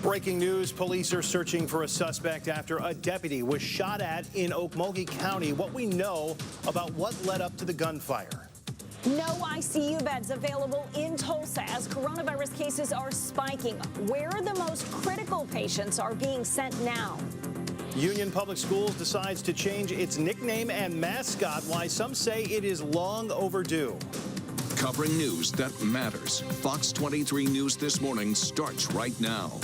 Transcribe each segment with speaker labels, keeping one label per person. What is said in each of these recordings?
Speaker 1: Breaking news, police are searching for a suspect after a deputy was shot at in Okmulgee County. What we know about what led up to the gunfire.
Speaker 2: No ICU beds available in Tulsa as coronavirus cases are spiking. Where the most critical patients are being sent now.
Speaker 1: Union Public Schools decides to change its nickname and mascot. Why some say it is long overdue.
Speaker 3: Covering news that matters. Fox 23 News This Morning starts right now.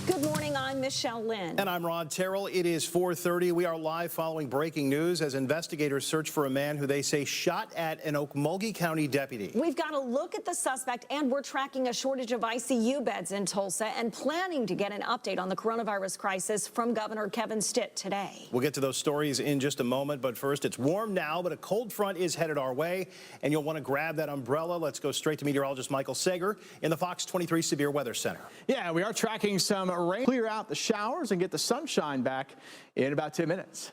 Speaker 2: Good morning, I'm Michelle Lynn.
Speaker 1: And I'm Rod Terrell. It is 4:30. We are live following breaking news as investigators search for a man who they say shot at an Okmulgee County deputy.
Speaker 2: We've got a look at the suspect, and we're tracking a shortage of ICU beds in Tulsa and planning to get an update on the coronavirus crisis from Governor Kevin Stitt today.
Speaker 1: We'll get to those stories in just a moment, but first, it's warm now, but a cold front is headed our way, and you'll want to grab that umbrella. Let's go straight to meteorologist Michael Sager in the Fox 23 Severe Weather Center.
Speaker 4: Yeah, we are tracking some rain. Clear out the showers and get the sunshine back in about 10 minutes.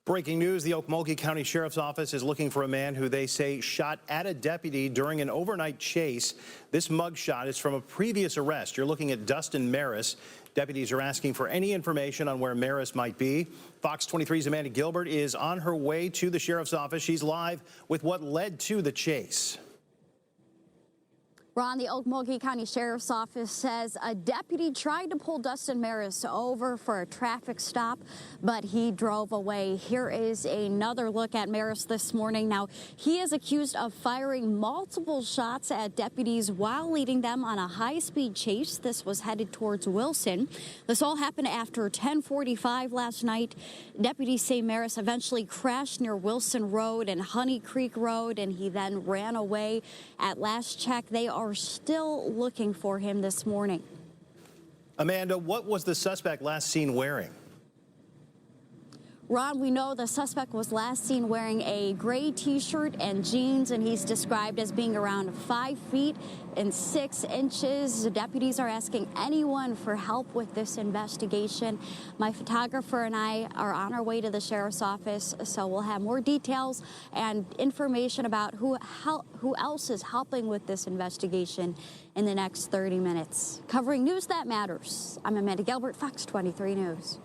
Speaker 1: Breaking news, the Okmulgee County Sheriff's Office is looking for a man who they say shot at a deputy during an overnight chase. This mugshot is from a previous arrest. You're looking at Dustin Maris. Deputies are asking for any information on where Maris might be. Fox 23's Amanda Gilbert is on her way to the Sheriff's Office. She's live with what led to the chase.
Speaker 5: Ron, the Okmulgee County Sheriff's Office says a deputy tried to pull Dustin Maris over for a traffic stop, but he drove away. Here is another look at Maris this morning. Now, he is accused of firing multiple shots at deputies while leading them on a high-speed chase. This was headed towards Wilson. This all happened after 10:45 last night. Deputies say Maris eventually crashed near Wilson Road and Honey Creek Road, and he then ran away. At last check, they are still looking for him this morning.
Speaker 1: Amanda, what was the suspect last seen wearing?
Speaker 5: Ron, we know the suspect was last seen wearing a gray T-shirt and jeans, and he's described as being around 5 feet and 6 inches. The deputies are asking anyone for help with this investigation. My photographer and I are on our way to the Sheriff's Office, so we'll have more details and information about who else is helping with this investigation in the next 30 minutes. Covering news that matters, I'm Amanda Gilbert, Fox 23 News.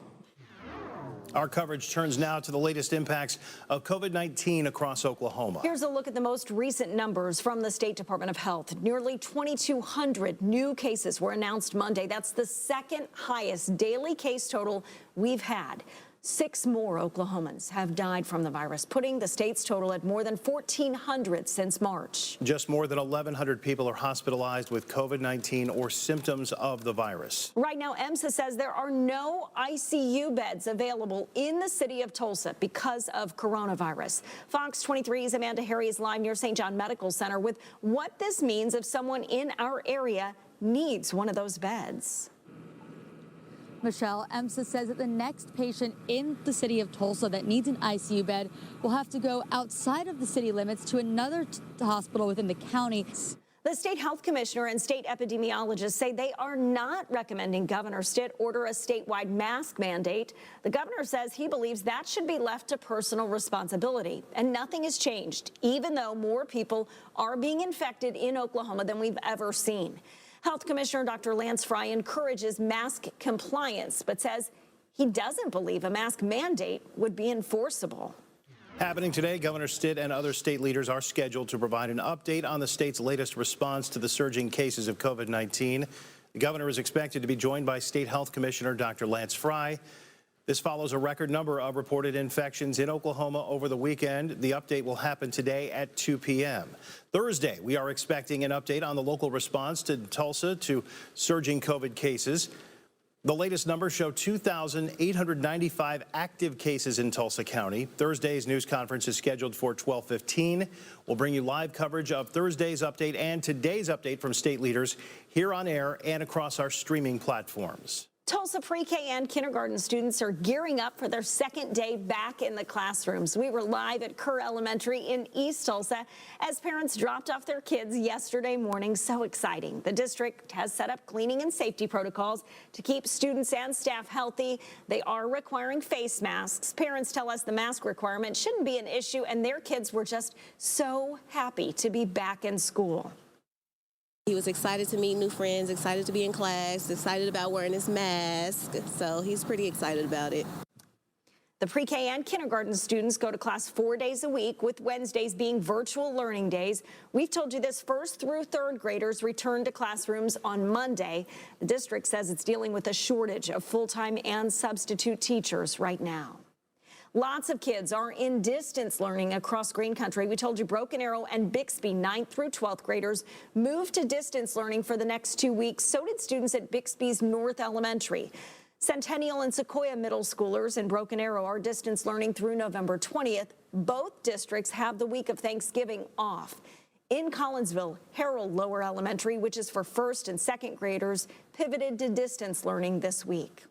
Speaker 1: Our coverage turns now to the latest impacts of COVID-19 across Oklahoma.
Speaker 2: Here's a look at the most recent numbers from the State Department of Health. Nearly 2,200 new cases were announced Monday. That's the second highest daily case total we've had. 6 more Oklahomans have died from the virus, putting the state's total at more than 1,400 since March.
Speaker 1: Just more than 1,100 people are hospitalized with COVID-19 or symptoms of the virus.
Speaker 2: Right now, EMSA says there are no ICU beds available in the city of Tulsa because of coronavirus. Fox 23's Amanda Harry is live near St. John Medical Center with what this means if someone in our area needs one of those beds.
Speaker 6: Michelle, EMSA says that the next patient in the city of Tulsa that needs an ICU bed will have to go outside of the city limits to another hospital within the county.
Speaker 2: The state health commissioner and state epidemiologists say they are not recommending Governor Stitt order a statewide mask mandate. The governor says he believes that should be left to personal responsibility. And nothing has changed, even though more people are being infected in Oklahoma than we've ever seen. Health Commissioner Dr. Lance Fry encourages mask compliance, but says he doesn't believe a mask mandate would be enforceable.
Speaker 1: Happening today, Governor Stitt and other state leaders are scheduled to provide an update on the state's latest response to the surging cases of COVID-19. The governor is expected to be joined by State Health Commissioner Dr. Lance Fry. This follows a record number of reported infections in Oklahoma over the weekend. The update will happen today at 2 p.m. Thursday, we are expecting an update on the local response to Tulsa to surging COVID cases. The latest numbers show 2,895 active cases in Tulsa County. Thursday's news conference is scheduled for 12:15. We'll bring you live coverage of Thursday's update and today's update from state leaders here on air and across our streaming platforms.
Speaker 2: Tulsa pre-K and kindergarten students are gearing up for their second day back in the classrooms. We were live at Kerr Elementary in East Tulsa as parents dropped off their kids yesterday morning. So exciting. The district has set up cleaning and safety protocols to keep students and staff healthy. They are requiring face masks. Parents tell us the mask requirement shouldn't be an issue, and their kids were just so happy to be back in school.
Speaker 7: He was excited to meet new friends, excited to be in class, excited about wearing his mask, so he's pretty excited about it.
Speaker 2: The pre-K and kindergarten students go to class 4 days a week, with Wednesdays being virtual learning days. We've told you this. First through third graders return to classrooms on Monday. The district says it's dealing with a shortage of full-time and substitute teachers right now. Lots of kids are in distance learning across Green Country. We told you Broken Arrow and Bixby 9th through 12th graders moved to distance learning for the next 2 weeks. So did students at Bixby's North Elementary. Centennial and Sequoia middle schoolers in Broken Arrow are distance learning through November 20th. Both districts have the week of Thanksgiving off. In Collinsville, Harold Lower Elementary, which is for first and second graders, pivoted to distance learning this week.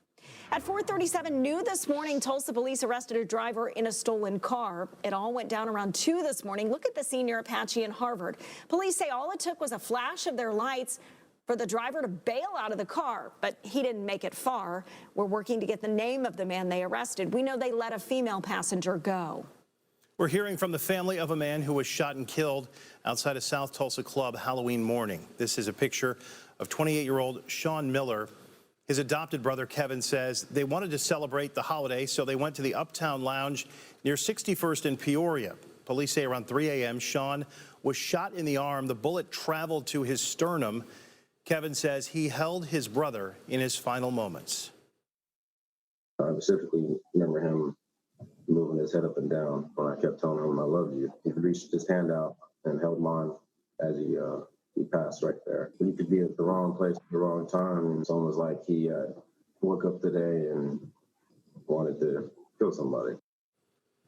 Speaker 2: At 4:37 new this morning, Tulsa police arrested a driver in a stolen car. It all went down around 2 this morning. Look at the scene near Apache and Harvard. Police say all it took was a flash of their lights for the driver to bail out of the car, but he didn't make it far. We're working to get the name of the man they arrested. We know they let a female passenger go.
Speaker 1: We're hearing from the family of a man who was shot and killed outside a South Tulsa club Halloween morning. This is a picture of 28-year-old Sean Miller. His adopted brother Kevin says they wanted to celebrate the holiday, so they went to the Uptown Lounge near 61st in Peoria. Police say around 3 a.m. Sean was shot in the arm. The bullet traveled to his sternum. Kevin says he held his brother in his final moments.
Speaker 8: I specifically remember him moving his head up and down when I kept telling him I love you. He reached his hand out and held mine as he passed right there. He could be at the wrong place at the wrong time, and it's almost like he woke up today and wanted to kill somebody.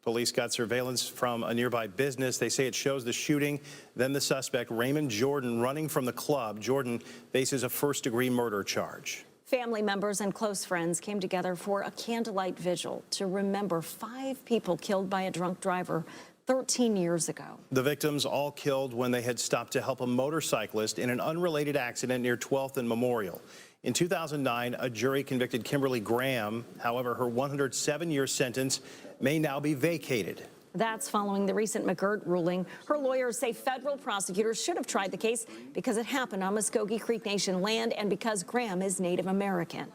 Speaker 1: Police got surveillance from a nearby business. They say it shows the shooting, then the suspect, Raymond Jordan, running from the club. Jordan faces a first-degree murder charge.
Speaker 2: Family members and close friends came together for a candlelight vigil to remember 5 people killed by a drunk driver 13 years ago. The victims all killed when they had stopped to help a motorcyclist in an unrelated accident near 12th and Memorial. In 2009, a jury convicted Kimberly Graham. However, her 107-year sentence may now be vacated. That's following the recent McGirt ruling. Her lawyers say federal prosecutors should have tried the case because it happened on Muskogee Creek Nation land and because Graham is Native American.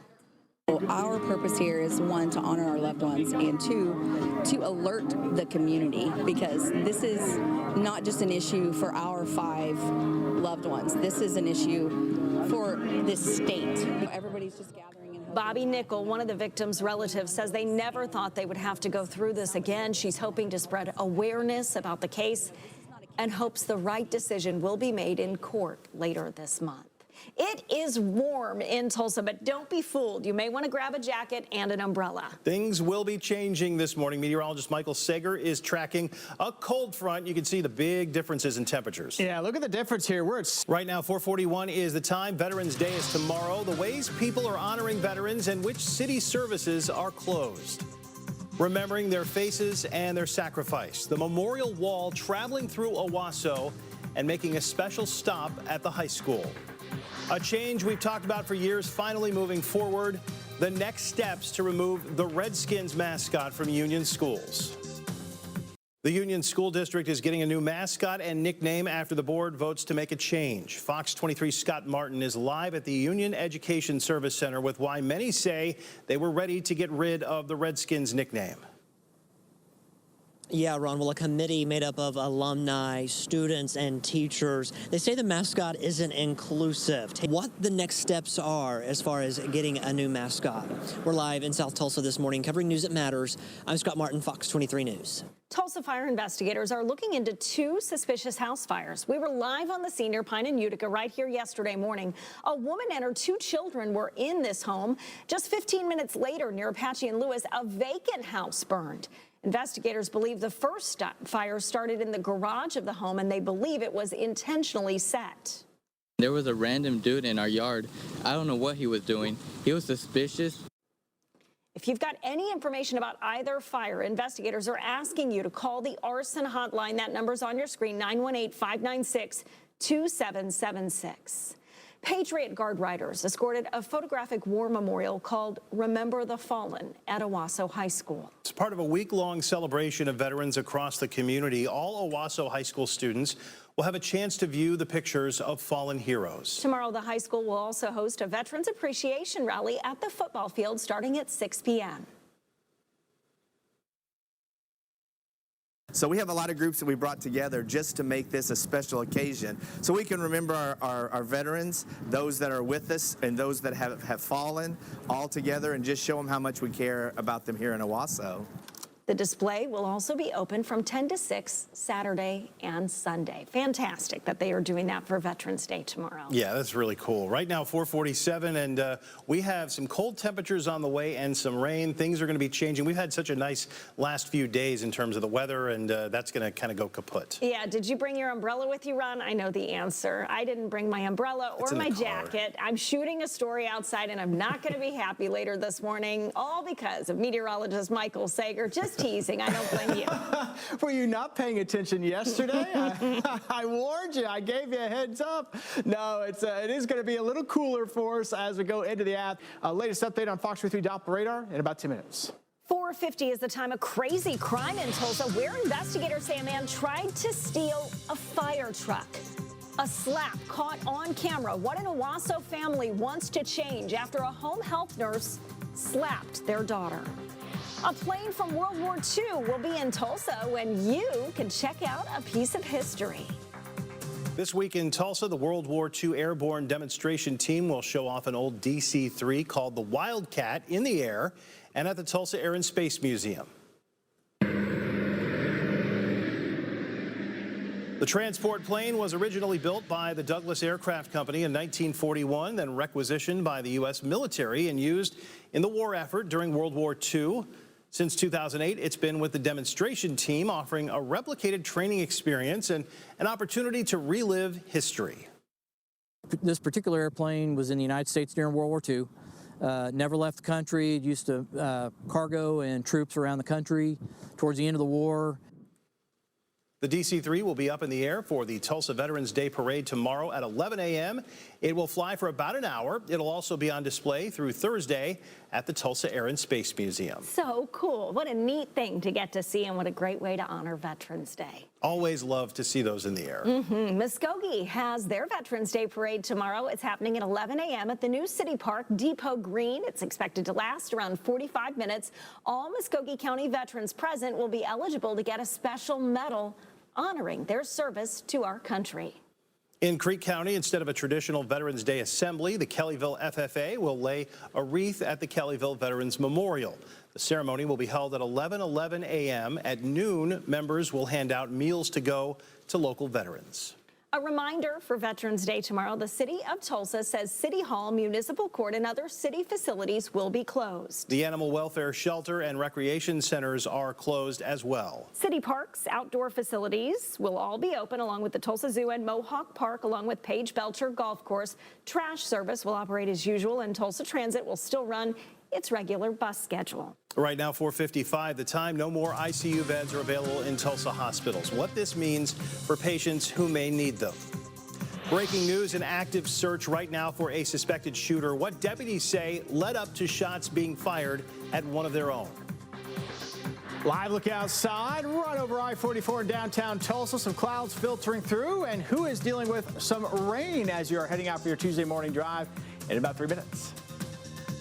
Speaker 9: Our purpose here is, one, to honor our loved ones, and 2, to alert the community, because this is not just an issue for our 5 loved ones. This is an issue for this state. Everybody's just gathering.
Speaker 2: Bobby Nickel, one of the victims' relatives, says they never thought they would have to go through this again. She's hoping to spread awareness about the case and hopes the right decision will be made in court later this month. It is warm in Tulsa, but don't be fooled. You may want to grab a jacket and an umbrella. Things will be changing this morning. Meteorologist Michael Sager is tracking a cold front. You can see the big differences in temperatures.
Speaker 4: Yeah, look at the difference here. We're at
Speaker 1: right now, 4:41 is the time. Veterans Day is tomorrow. The ways people are honoring veterans and which city services are closed. Remembering their faces and their sacrifice. The memorial wall traveling through Owasso and making a special stop at the high school. A change we've talked about for years finally moving forward. The next steps to remove the Redskins mascot from Union schools. The Union School District is getting a new mascot and nickname after the board votes to make a change. Fox 23's Scott Martin is live at the Union Education Service Center with why many say they were ready to get rid of the Redskins nickname.
Speaker 10: Yeah, Ron, well, a committee made up of alumni, students, and teachers, they say the mascot isn't inclusive. What the next steps are as far as getting a new mascot. We're live in South Tulsa this morning covering News That Matters. I'm Scott Martin, Fox 23 News.
Speaker 2: Tulsa fire investigators are looking into 2 suspicious house fires. We were live on the scene near Pine and Utica right here yesterday morning. A woman and her 2 children were in this home. Just 15 minutes later, near Apache and Lewis, a vacant house burned. Investigators believe the first fire started in the garage of the home, and they believe it was intentionally set.
Speaker 11: There was a random dude in our yard. I don't know what he was doing. He was suspicious.
Speaker 2: If you've got any information about either fire, investigators are asking you to call the arson hotline. That number's on your screen, 918-596-2776. Patriot Guard riders escorted a photographic war memorial called Remember the Fallen at Owasso High School.
Speaker 1: It's part of a week-long celebration of veterans across the community. All Owasso High School students will have a chance to view the pictures of fallen heroes.
Speaker 2: Tomorrow, the high school will also host a Veterans Appreciation Rally at the football field starting at 6 p.m.
Speaker 12: So we have a lot of groups that we brought together just to make this a special occasion so we can remember our veterans, those that are with us and those that have fallen all together, and just show them how much we care about them here in Owasso.
Speaker 2: The display will also be open from 10 to 6 Saturday and Sunday. Fantastic that they are doing that for Veterans Day tomorrow.
Speaker 1: Yeah, that's really cool. Right now, 4:47, and we have some cold temperatures on the way and some rain. Things are going to be changing. We've had such a nice last few days in terms of the weather, and that's going to kind of go kaput.
Speaker 2: Yeah, did you bring your umbrella with you, Ron? I know the answer. I didn't bring my umbrella or my jacket. I'm shooting a story outside, and I'm not going to be happy later this morning, all because of meteorologist Michael Sager. Just teasing. I don't blame you.
Speaker 4: Were you not paying attention yesterday? I warned you. I gave you a heads up. No, it is going to be a little cooler for us as we go into the app. Latest update on Fox 23 Doppler radar in about 10 minutes.
Speaker 2: 4:50 is the time of crazy crime in Tulsa, where investigators say a man tried to steal a fire truck. A slap caught on camera. What an Owasso family wants to change after a home health nurse slapped their daughter. A plane from World War II will be in Tulsa when you can check out a piece of history.
Speaker 1: This week in Tulsa, the World War II airborne demonstration team will show off an old DC-3 called the Wildcat in the air and at the Tulsa Air and Space Museum. The transport plane was originally built by the Douglas Aircraft Company in 1941, then requisitioned by the U.S. military and used in the war effort during World War II. Since 2008, it's been with the demonstration team, offering a replicated training experience and an opportunity to relive history.
Speaker 13: This particular airplane was in the United States during World War II. Never left the country. It used to cargo and troops around the country towards the end of the war.
Speaker 1: The DC-3 will be up in the air for the Tulsa Veterans Day Parade tomorrow at 11 a.m. It will fly for about an hour. It'll also be on display through Thursday at the Tulsa Air and Space Museum.
Speaker 2: So cool. What a neat thing to get to see, and what a great way to honor Veterans Day.
Speaker 1: Always love to see those in the air.
Speaker 2: Muskogee has their Veterans Day Parade tomorrow. It's happening at 11 a.m. at the new City Park, Depot Green. It's expected to last around 45 minutes. All Muskogee County veterans present will be eligible to get a special medal honoring their service to our country.
Speaker 1: In Creek County, instead of a traditional Veterans Day assembly, the Kellyville FFA will lay a wreath at the Kellyville Veterans Memorial. The ceremony will be held at 11:11 a.m. At noon, members will hand out meals to go to local veterans.
Speaker 2: A reminder for Veterans Day tomorrow, the city of Tulsa says City Hall, Municipal Court, and other city facilities will be closed.
Speaker 1: The animal welfare shelter and recreation centers are closed as well.
Speaker 2: City parks, outdoor facilities will all be open, along with the Tulsa Zoo and Mohawk Park, along with Page Belcher Golf Course. Trash service will operate as usual, and Tulsa Transit will still run its regular bus schedule.
Speaker 1: Right now, 4:55 the time. No more ICU beds are available in Tulsa hospitals. What this means for patients who may need them. Breaking news, an active search right now for a suspected shooter. What deputies say led up to shots being fired at one of their own.
Speaker 4: Live look outside, right over I-44 in downtown Tulsa. Some clouds filtering through, and who is dealing with some rain as you are heading out for your Tuesday morning drive in about 3 minutes.